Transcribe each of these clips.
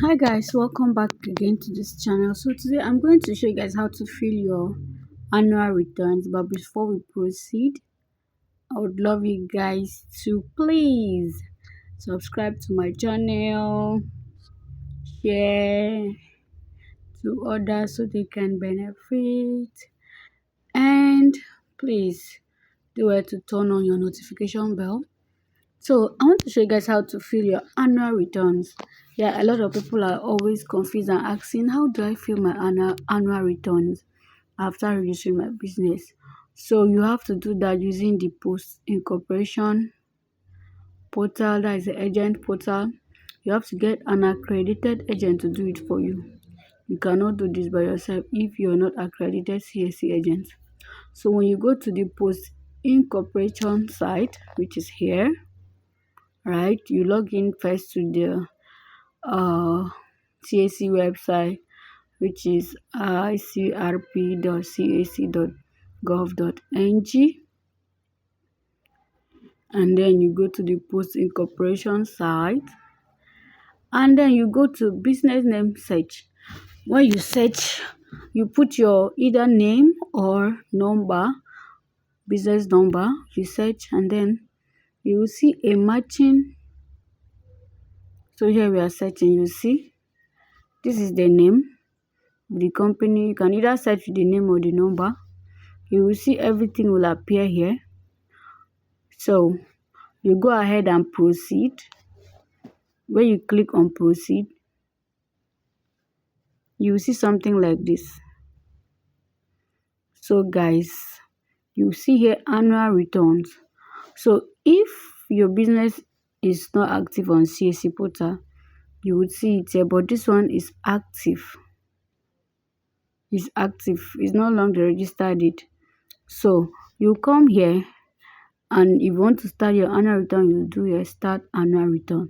Hi guys, welcome back again to this channel. So today I'm going to show you guys how to fill your annual returns, but before we proceed, I would love you guys to please subscribe to my channel, share to others so they can benefit, and please do well to turn on your notification bell. So I want to show you guys how to fill your annual returns. Yeah, a lot of people are always confused and asking, how do I fill my annual returns after registering my business? So you have to do that using the post incorporation portal, that is the agent portal. You have to get an accredited agent to do it for you. You cannot do this by yourself if you're not accredited CAC agent. So when you go to the post incorporation site, which is here, right, you log in first to the CAC website, which is icrp.cac.gov.ng, and then you go to the post incorporation site, and then you go to business name search. When you search, you put your either name or number, business number, you search, and then you will see a matching. So here we are searching, you see this is the name of the company. You can either search the name or the number. You will see everything will appear here. So you go ahead and proceed. When you click on proceed, you will see something like this. So guys, you see here annual returns. So if your business is not active on CAC portal, you would see it here, but this one is active. It's active. It's no longer registered it. So you come here, and if you want to start your annual return, you do your start annual return.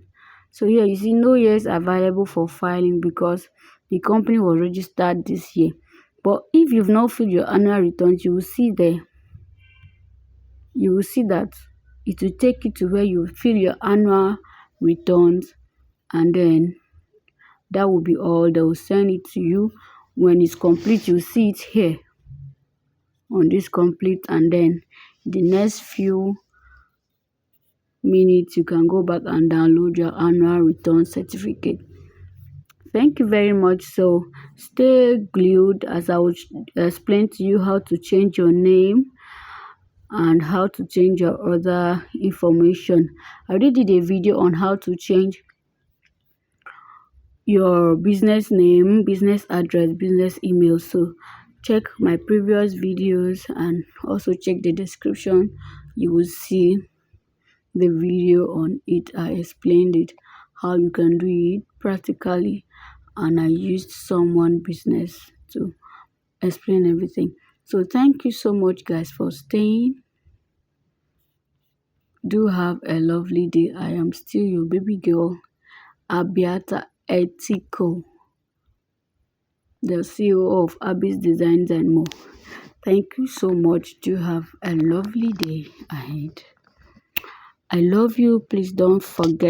So here you see no years available for filing because the company was registered this year. But if you've not filled your annual returns, you will see that it will take you to where you fill your annual returns, and then that will be all. They will send it to you. When it's complete, you see it here on this complete, and then the next few minutes you can go back and download your annual return certificate. Thank you very much. So stay glued as I will explain to you how to change your name and how to change your other information. I already did a video on how to change your business name, business address, business email. So check my previous videos and also check the description. You will see the video on it. I explained it, how you can do it practically, and I used someone business to explain everything. So thank you so much guys for staying. Do have a lovely day. I am still your baby girl, Abiata Etiko, the CEO of Abby's Designs and More. Thank you so much. Do have a lovely day ahead. I love you. Please don't forget